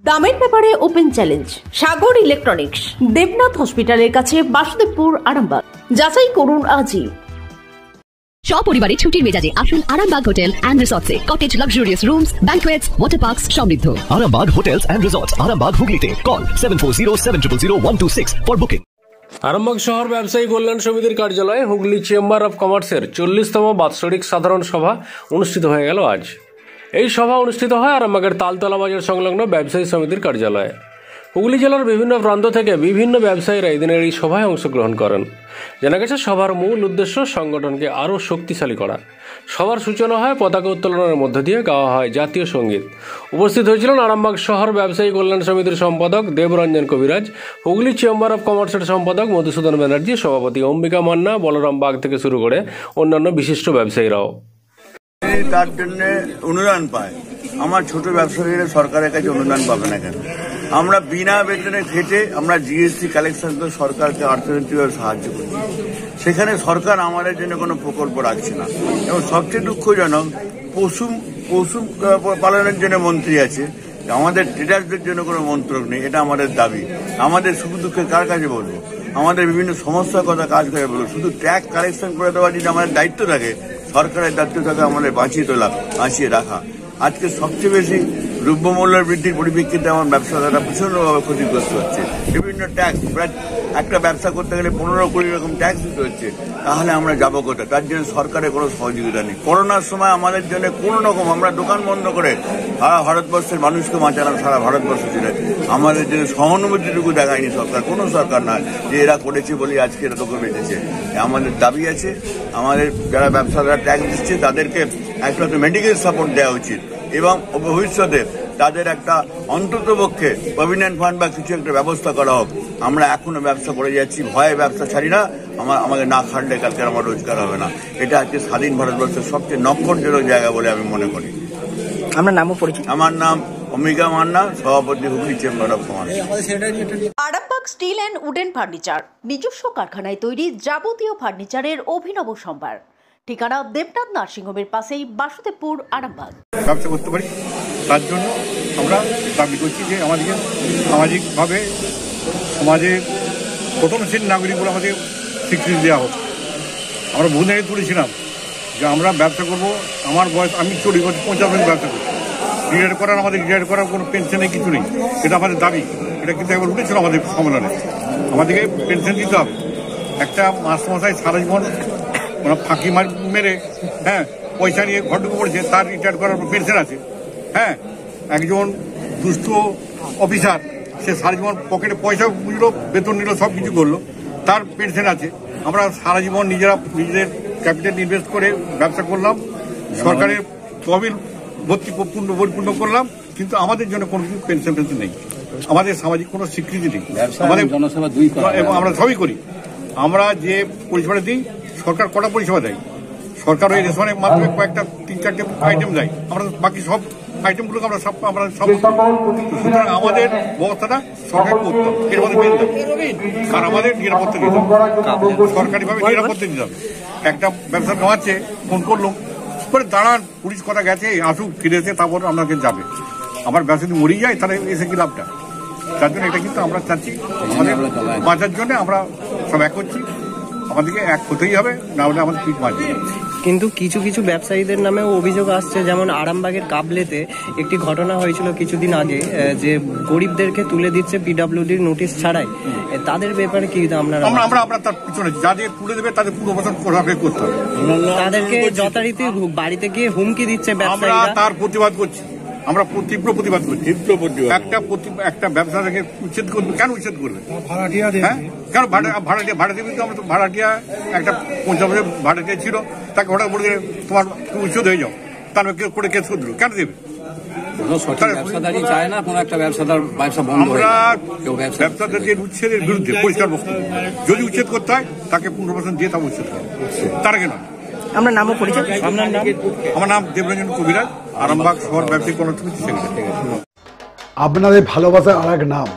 দামের ব্যাপারে open challenge সাগর electronics, Debnath হসপিটালের কাছে, বাসুদেবপুর, আরামবাগ। যাচাই করুন আজই। সপরিবারে ছুটির মেজাজে আসুন আরামবাগ হোটেল এন্ড রিসর্টসে। Cottage, luxurious rooms, banquets, water parks সমৃদ্ধ। Arambagh hotels and resorts, Arambagh হুগলিতে। Call 7407000126 for booking. আরামবাগ শহর ব্যবসায়ী কল্যাণ সমিতির কার্যালয়ে হুগলি চেম্বার অফ কমার্সের 40তম বাৎসরিক সাধারণ সভা অনুষ্ঠিত হয়ে গেল আজ। এই সভা অনুষ্ঠিত হয় আরামবাগের তালতলা বাজার সংলগ্ন ব্যবসায়ী সমিতির কার্যালয়ে। হুগলি জেলার বিভিন্ন প্রান্ত থেকে বিভিন্ন ব্যবসায়ীরা এদিনের এই সভায় অংশগ্রহণ করেন। জানা গেছে সভার মূল উদ্দেশ্য সংগঠনকে আরও শক্তিশালী করা। সভার সূচনা হয় পতাকা উত্তোলনের মধ্য দিয়ে, গাওয়া হয় জাতীয় সঙ্গীত। উপস্থিত হয়েছিলেন আরামবাগ শহর ব্যবসায়ী কল্যাণ সমিতির সম্পাদক দেবরঞ্জন কবিরাজ, হুগলি চেম্বার অফ কমার্সের সম্পাদক মধুসূদন ব্যানার্জি, সভাপতি অম্বিকা মান্না, বলরাম বাগ থেকে শুরু করে অন্যান্য বিশিষ্ট ব্যবসায়ীরাও। তার জন্য অনুদান পায়। আমার ছোট ব্যবসায়ীরা সরকারের কাছে অনুদান পাবে না কেন? আমরা বিনা বেতনে খেটে আমরা জিএসটি কালেকশন করে সরকারকে অর্থনৈতিকভাবে সাহায্য করছি। সেখানে সরকার আমাদের জন্য কোনো প্রকল্প রাখছে না। এবং সবচেয়ে দুঃখজনক, পশু পালনের জন্য মন্ত্রী আছে, আমাদের ট্রেডারদের জন্য কোনো মন্ত্রক নেই। এটা আমাদের দাবি। আমাদের সুখ দুঃখের কার কাছে বলবো? আমাদের বিভিন্ন সমস্যার কথা কাজ করে বলবো। শুধু ট্যাক্স কালেকশন করে দেওয়া যদি আমাদের দায়িত্ব থাকে, সরকারের দায়িত্ব থাকে আমাদের বাঁচিয়ে রাখা। আজকে সবচেয়ে বেশি দ্রব্যমূল্যের বৃদ্ধির পরিপ্রেক্ষিতে আমার ব্যবসাদাররা প্রচন্ডভাবে ক্ষতিগ্রস্ত হচ্ছে। বিভিন্ন ট্যাক্স, প্রায় একটা ব্যবসা করতে গেলে 15 কোটি রকম ট্যাক্স দিতে হচ্ছে। তাহলে আমরা যাবো কোথায়? তার জন্য সরকারের কোনো সহযোগিতা নেই। করোনার সময় আমাদের জন্য কোনো রকম আমরা দোকান বন্ধ করে সারা ভারতবর্ষের মানুষকে বাঁচালাম। সারা ভারতবর্ষ জুড়ে আমাদের জন্য সহানুভূতিটুকু দেখায়নি সরকার, কোনো সরকার নয় যে এরা করেছে বলে আজকে এরা লোকে বেঁচেছে। আমাদের দাবি আছে, আমাদের যারা ব্যবসাদাররা ট্যাক্স দিচ্ছে তাদেরকে একটা মেডিকেল সাপোর্ট দেওয়া উচিত এবং ভবিষ্যতে তাদের একটা অন্ততপক্ষে প্রভিডেন্ট ফান্ড বা কিছু একটা ব্যবস্থা করা হোক। আমরা এখনো ব্যবসা করে যাচ্ছি, ভয়ে ব্যবসা ছাড়ি না। আমাকে না খাটলে কালকে আমার রোজগার হবে না। এটা আজকে স্বাধীন ভারতবর্ষের সবচেয়ে নক্ষত্রজনক জায়গা বলে আমি মনে করি। আপনার নামও পরিচিত? আমার নাম অম্বিকা মান্না, সভাপতি Hooghly chamber of commerce. Arambagh steel and wooden furniture, নিজস্ব কারখানায় তৈরি যাবতীয় ফার্নিচারের অভিনব সম্ভার। ঠিকানা দেবনাথ নার্সিংহোমের পাশেই, বাসুদেবপুর, আরামবাগ। ব্যবসা করতে পারি, তার জন্য আমরা দাবি করছি যে আমাদেরকে সামাজিকভাবে সমাজের প্রথম শ্রেণীর নাগরিকগুলো আমাদের স্বীকৃতি দেওয়া হোক। আমরা বহু জায়গায় তুলেছিলাম যে আমরা ব্যবসা করব। আমার বয়স, আমি 40 বছর 50 বছর ব্যবসা করি। রিটায়ার করার কোনো পেনশন নেই, কিছু নেই। এটা আমাদের দাবি। এটা কিন্তু একবার উঠেছিল আমাদের সম্মেলনে। আমাদেরকে পেনশন দিতে হবে। একটা মাস্টারমশাই সারা জীবন ফাঁকি মেরে পয়সা নিয়ে ঘর ঢুকে পড়েছে, তার রিটায়ার করার পেনশন আছে। একজন দুষ্ট অফিসার, সে সারা জীবন পকেটে পয়সা বুঝলো, বেতন নিল, সব কিছু করলো, তার পেনশন আছে। আমরা সারা জীবন নিজেদের ক্যাপিটাল ইনভেস্ট করে ব্যবসা করলাম, সরকারের তহবিল পরিপূর্ণ করলাম, কিন্তু আমাদের জন্য কোনো কিছু পেনশন নেই। আমাদের সামাজিক কোনো স্বীকৃতি নেই। আমাদের এবং আমরা সবই করি। আমরা যে পরিষেবা দিই, সরকার কটা পরিষেবা দেয়? সরকার ওই রেশনের মাধ্যমে কয়েকটা 3-4টে আইটেম দেয়। আমরা বাকি সব আইটেমগুলোকে আমরা সব সুতরাং আমাদের ব্যবস্থাটা সরকার করতে হবে, এর মধ্যে মেন দাবি। আর আমাদের নিরাপত্তা দিতে হবে, সরকারিভাবে নিরাপত্তা দিতে হবে। একটা ব্যবসা নেওয়াচ্ছে, ফোন করলাম করে দাঁড়ান, পুলিশ কথা গেছে, আসুক, ফিরে এসে তারপর আপনাকে যাবে। আমার ব্যবসা যদি মরেই যায় তাহলে এসে কি লাভটা? যার জন্য এটা কিন্তু আমরা চাচ্ছি আমাদের বাঁচার জন্য আমরা সব এক করছি। আমাদেরকে এক হতেই হবে, না হলে আমাদের ঠিক বাঁচবে। কিন্তু কিছু কিছু ব্যবসায়ীদের নামেও অভিযোগ আসছে, যেমন আরামবাগের কাবলেতে একটি ঘটনা হয়েছিল কিছুদিন আগে, যে গরিবদেরকে তুলে দিচ্ছে পিডব্লিউডির নোটিশ ছাড়াই। তাদের ব্যাপারে কি আমরা তার পিছনে যাদের তুলে দেবে তাদের পুনর্বাসন করতে হবে। তাদেরকে যথারীতি বাড়িতে গিয়ে হুমকি দিচ্ছে ব্যবসায়ীরা। আমরা তার প্রতিবাদ করছি, আমরা তীব্র প্রতিবাদ করছি। একটা ব্যবসা থেকে উচ্ছেদ করবে, কেন উচ্ছেদ করবে? কেন ভাড়া দিবি? তো আমরা তো ভাড়াটিয়া, একটা 50 বছর ভাড়াটিয়া ছিল, তাকে হঠাৎ বলে তোমার উচ্ছেদ হয়ে যাও, তারপর করে কে শুধু কেন দেবে? ব্যবসাদারদের উচ্ছেদের বিরুদ্ধে পরিষ্কার বক্তব্য। যদি উচ্ছেদ করতে হয় তাকে পুনর্বাসন দিয়ে তাকে উচ্ছেদ করে, তার আগে নয়। আপনার নামও পরিচয়? আমার নাম দেবরঞ্জন কবিরাজ, আরামবাগ শহর ব্যবসায়ী কল্যাণ সমিতি সেক্রেটারি। আপনাদের ভালোবাসার আরেক নাম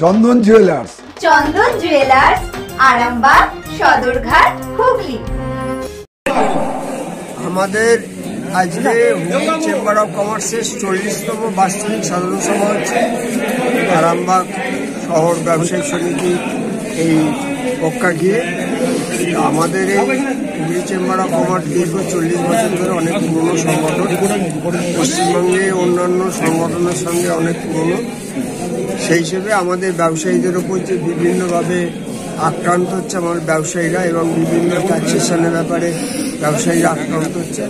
চন্দন জুয়েলার্স। চন্দন জুয়েলার্স, আরামবাগ, সদরঘাট, হুগলি। আমাদের আজকে হুগলি চেম্বার অফ কমার্সের 40তম বার্ষিক সাধারণ সভা হচ্ছে। আরামবাগ শহর ব্যবসায়ী সমিতি এই পক্ষাঘিরে আমাদের এই হুগলি চেম্বার অফ কমার্স দীর্ঘ 40 বছর ধরে অনেক পুরনো সংগঠন, পশ্চিমবঙ্গে অন্যান্য সংগঠনের সঙ্গে অনেক পুরনো। সেই হিসেবে আমাদের ব্যবসায়ীদের ওপর যে বিভিন্নভাবে আক্রান্ত হচ্ছে আমাদের ব্যবসায়ীরা এবং বিভিন্ন ট্যাক্সেশনের ব্যাপারে ব্যবসায়ীরা আক্রান্ত হচ্ছে,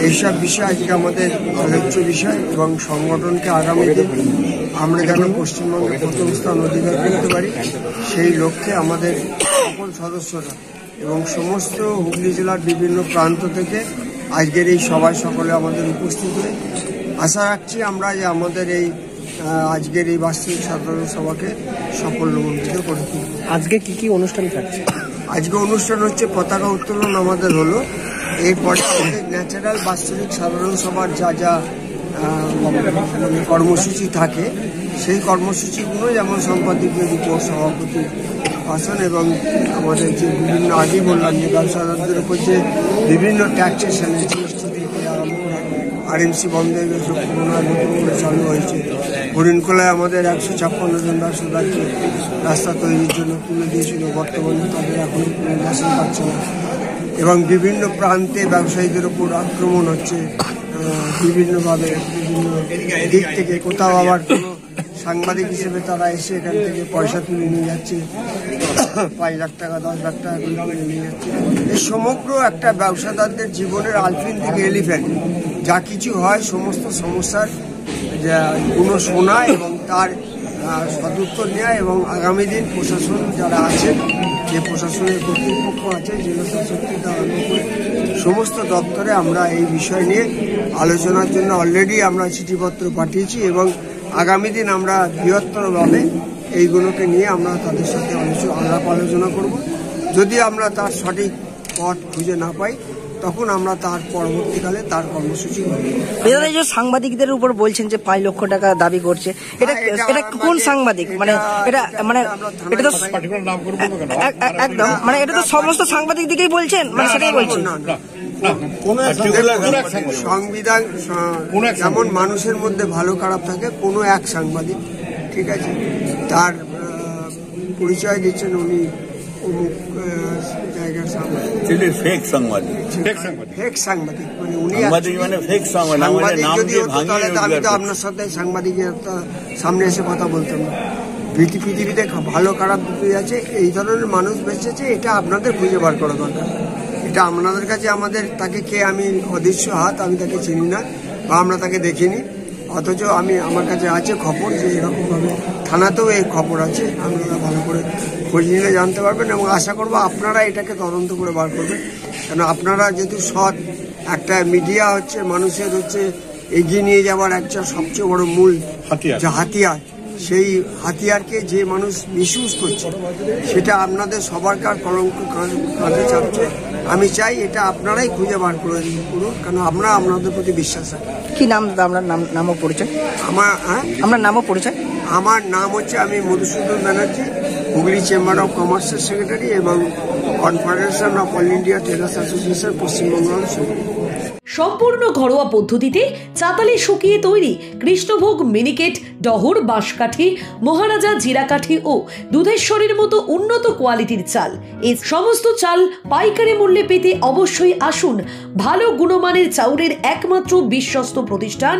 এইসব বিষয় আজকে আমাদের আলোচ্য বিষয় এবং সংগঠনকে আগামী দিন আমরা যেন পশ্চিমবঙ্গে প্রথম স্থান অধিকার করতে পারি সেই লক্ষ্যে আমাদের সকল সদস্যরা এবং সমস্ত হুগলি জেলার বিভিন্ন প্রান্ত থেকে আজকের এই সভায় সকলে আমাদের উপস্থিত হয়ে আশা রাখছি আমরা যে আমাদের এই আজকের এই বার্ষিক সাধারণ সভাকে সাফল্যমণ্ডিত করে তুলব। আজকে কি কি অনুষ্ঠান থাকছে? আজকে অনুষ্ঠান হচ্ছে পতাকা উত্তোলন আমাদের হলো, এরপরে ন্যাচারাল বাৎসরিক সাধারণ সভার যা যা কর্মসূচি থাকে সেই কর্মসূচিগুলো যেমন সম্পাদকীয় রিপোর্ট, সভাপতি ভাষণ এবং আমাদের যে বিভিন্ন আগে বললাম যে ব্যবসাদারদের উপর যে বিভিন্ন ট্যাক্সেশনে জিএসটি থেকে আরম্ভ করে আরএমসি বন্ধ হয়ে গেছে, পুনরায় নতুন করে চালু হয়েছে। হরিণখোলায় আমাদের 156 জন ব্যবসাদারকে রাস্তা তৈরির জন্য তুলে দিয়েছিল, বর্তমানে তাদের এখনো পুনর্বাসন পাচ্ছে না এবং বিভিন্ন প্রান্তে ব্যবসায়ীদের উপর আক্রমণ হচ্ছে বিভিন্নভাবে, বিভিন্ন দিক থেকে। কোথাও আবার কোনো সাংবাদিক হিসেবে তারা এসে এখান থেকে পয়সা তুলে নিয়ে যাচ্ছে, 5 লাখ টাকা 10 লাখ টাকা তুলে নিয়ে যাচ্ছে। এই সমগ্র একটা ব্যবসাদারদের জীবনের আলফিন থেকে এলিফ্যান্ট যা কিছু হয় সমস্ত সমস্যার কোনো শোনা এবং তার সদুত্তর নেওয়া এবং আগামী দিন প্রশাসন যারা আছেন, যে প্রশাসনের কর্তৃপক্ষ আছে, জেলা শাসক থেকে আরম্ভ করে সমস্ত দপ্তরে আমরা এই বিষয় নিয়ে আলোচনার জন্য অলরেডি আমরা চিঠিপত্র পাঠিয়েছি এবং আগামী দিন আমরা বৃহত্তরভাবে এইগুলোকে নিয়ে আমরা তাদের সাথে আলোচনা করব। যদি আমরা তার সঠিক পথ খুঁজে না পাই তখন আমরা তার পরবর্তীকালে তার কর্মসূচি করব। যে সাংবাদিকদের উপর বলছেন যে 5 লক্ষ টাকা দাবি করছে, এটা কোন সাংবাদিক? এটা তো একদম এটা তো সমস্ত সাংবাদিক দিকেই বলছেন, সেটাই বলছেন। সংবিধান যেমন মানুষের মধ্যে ভালো খারাপ থাকে, কোনো এক সাংবাদিক, ঠিক আছে, তার পরিচয় দিচ্ছেন উনি অমুক জায়গার সাংবাদিক, ফেক সাংবাদিক, মানে উনি সাংবাদিক যদি হতো তাহলে আমি তো আপনার সাথে সাংবাদিকের সামনে এসে কথা বলতাম না। পৃথিবীতে ভালো খারাপ দুটোই আছে, এই ধরনের মানুষ বেঁচেছে, এটা আপনাদের খুঁজে বার করা দরকার। এটা আপনাদের কাছে আমাদের তাকে কে, আমি অদৃশ্য হাত, আমি তাকে চিনি না বা আমরা তাকে দেখিনি, অথচ আমার কাছে আছে খবর যে এরকমভাবে থানাতেও এই খবর আছে, আপনারা ভালো করে খোঁজ নিলে জানতে পারবেন এবং আশা করবো আপনারা এটাকে তদন্ত করে বার করবেন। কেন আপনারা যেহেতু সৎ, একটা মিডিয়া হচ্ছে মানুষের এগিয়ে নিয়ে যাওয়ার একটা সবচেয়ে বড় মূল হাতিয়ার, সেই হাতিয়ারকে যে মানুষ মিসইউজ করছে সেটা আপনাদের সবার কলঙ্ক কাঁধে চাপছে। আমি চাই এটা আপনারাই খুঁজে বার করে করুন, কারণ আমরা আপনাদের প্রতি বিশ্বাস রাখি। কি নাম আপনার? নাম ও পরিচয়? আমার নাম ও পরিচয়, আমার নাম হচ্ছে, আমি মধুসূদন ব্যানার্জি, হুগলি চেম্বার অফ কমার্সের সেক্রেটারি এবং confederation of all India tailors association Paschimbanga. সম্পূর্ণ ঘরোয়া পদ্ধতিতে চাতালে শুকিয়ে তৈরি কৃষ্ণভোগ মিনিকেট, ডহর, বাঁশকাঠি, মহারাজা জিরাকাঠি ও দুধেশ্বরীর মতো উন্নত কোয়ালিটির চাল। এই সমস্ত চাল পাইকারি মূল্যে পেতে অবশ্যই আসুন ভালো গুণমানের চাউলের একমাত্র বিশ্বস্ত প্রতিষ্ঠান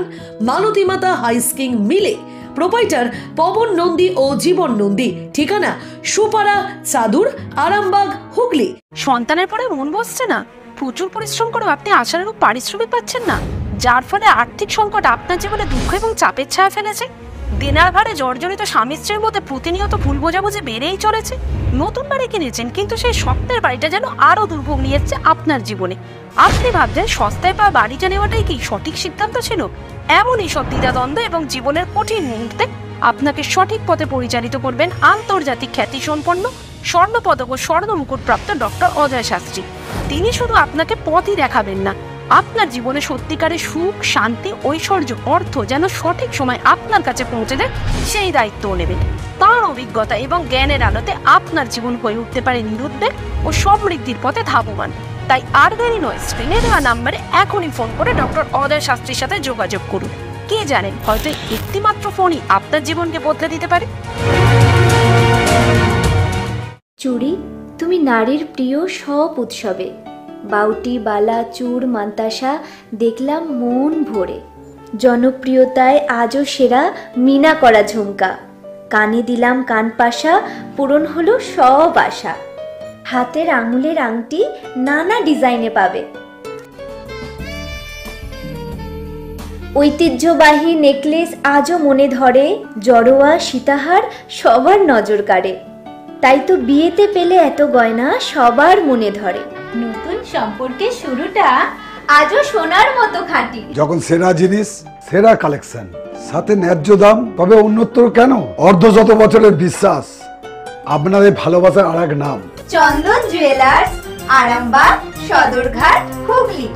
মালতীমাতা হাইস্কিং মিলে। প্রোপাইটার পবন নন্দী ও জীবন নন্দী। ঠিকানা সুপারা, চাদুর, আরামবাগ, হুগলি। সন্তানের পরে মন বসছে না, প্রচুর পরিশ্রম করেও আপনি আশানুরূপ পারিশ্রমিক পাচ্ছেন না, যার ফলে আর্থিক সংকট আপনার জীবনে দুঃখ এবং চাপের ছায়া ফেলেছে। দেনার ভারে জর্জরিত স্বামী স্ত্রীর মধ্যে প্রতিনিয়ত ভুল বোঝাবুঝি বেড়েই চলেছে। নতুন বাড়ি কিনেছেন, কিন্তু সেই স্বপ্নের বাড়িটা যেন আরো দুর্ভোগ নিয়ে এসেছে আপনার জীবনে। আপনি ভাবছেন সস্তায় পাওয়া বাড়িটা নেওয়াটাই কি সঠিক সিদ্ধান্ত ছিল? এমনই সব দ্বিধাদ্বন্দ্ব এবং জীবনের কঠিন মুহূর্তে আপনাকে সঠিক পথে পরিচালিত করবেন আন্তর্জাতিক খ্যাতিসম্পন্ন স্বর্ণপদক ও স্বর্ণ মুকুটপ্রাপ্ত ডক্টর অজয় শাস্ত্রী। তিনি শুধু আপনাকে পথই দেখাবেন না, আপনার জীবনে সত্যিকারের সুখ, শান্তি, ঐশ্বর্য, অর্থ যেন সঠিক সময় আপনার কাছে পৌঁছে দেয় সেই দায়িত্বও নেবেন। তার অভিজ্ঞতা এবং জ্ঞানের আলোতে আপনার জীবন হয়ে উঠতে পারে নিরুদ্বেগ ও সমৃদ্ধির পথে ধাবমান। তাই আর দেরি নয়, স্ক্রিনে দেওয়া নাম্বারে এখনই ফোন করে ডক্টর অজয় শাস্ত্রীর সাথে যোগাযোগ করুন। কে জানেন, হয়তো একটি মাত্র ফোনই আপনার জীবনকে বদলে দিতে পারে। চুড়ি, তুমি নারীর প্রিয় সব উৎসবে, বাউটি, বালা, চূড়, মান্তাসা দেখলাম মন ভরে। জনপ্রিয়তায় আজও সেরা মিনা করা ঝুমকা, কানে দিলাম কানপাশা, পূরণ হলো সব আশা। হাতের আঙুলের আংটি নানা ডিজাইনে পাবে, ঐতিহ্যবাহী নেকলেস আজও মনে ধরে, জড়োয়া সীতাহার সবার নজর কাড়ে। তাই তো বিয়েতে পেলে এত গয়না সবার মনে ধরে। নতুন সম্পর্কের শুরুটা আজও সোনার মতো খাঁটি। যখন সেরা জিনিস, সেরা কালেকশন, সাথে ন্যায্য দাম, তবে উন্নতর কেন? অর্ধশত বছরের বিশ্বাস, আপনাদের ভালোবাসার আর এক নাম চন্দন জুয়েলার্স, আরামবাগ, সদরঘাট, হুগলি।